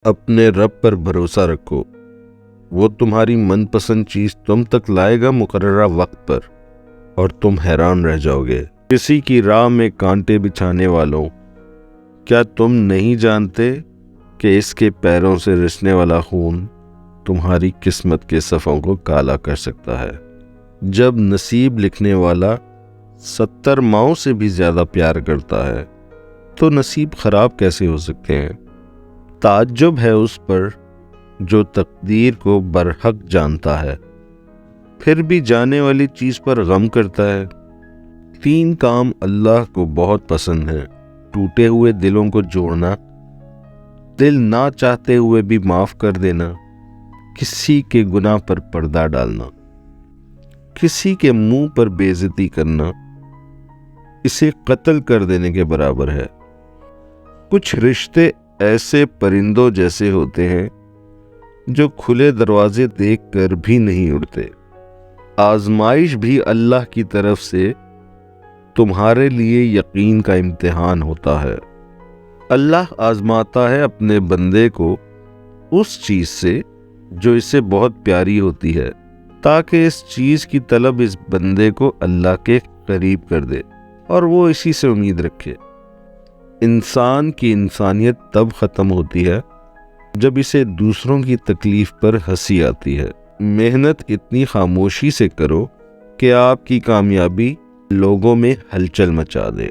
اپنے رب پر بھروسہ رکھو، وہ تمہاری من پسند چیز تم تک لائے گا مقررہ وقت پر، اور تم حیران رہ جاؤ گے۔ کسی کی راہ میں کانٹے بچھانے والوں، کیا تم نہیں جانتے کہ اس کے پیروں سے رسنے والا خون تمہاری قسمت کے صفوں کو کالا کر سکتا ہے؟ جب نصیب لکھنے والا 70 ماؤں سے بھی زیادہ پیار کرتا ہے تو نصیب خراب کیسے ہو سکتے ہیں؟ تعجب ہے اس پر جو تقدیر کو برحق جانتا ہے، پھر بھی جانے والی چیز پر غم کرتا ہے۔ 3 کام اللہ کو بہت پسند ہیں: ٹوٹے ہوئے دلوں کو جوڑنا، دل نہ چاہتے ہوئے بھی معاف کر دینا، کسی کے گناہ پر پردہ ڈالنا، کسی کے منہ پر بے عزتی کرنا اسے قتل کر دینے کے برابر ہے۔ کچھ رشتے ایسے پرندوں جیسے ہوتے ہیں جو کھلے دروازے دیکھ کر بھی نہیں اڑتے۔ آزمائش بھی اللہ کی طرف سے تمہارے لیے یقین کا امتحان ہوتا ہے۔ اللہ آزماتا ہے اپنے بندے کو اس چیز سے جو اسے بہت پیاری ہوتی ہے، تاکہ اس چیز کی طلب اس بندے کو اللہ کے قریب کر دے اور وہ اسی سے امید رکھے۔ انسان کی انسانیت تب ختم ہوتی ہے جب اسے دوسروں کی تکلیف پر ہنسی آتی ہے۔ محنت اتنی خاموشی سے کرو کہ آپ کی کامیابی لوگوں میں ہلچل مچا دے۔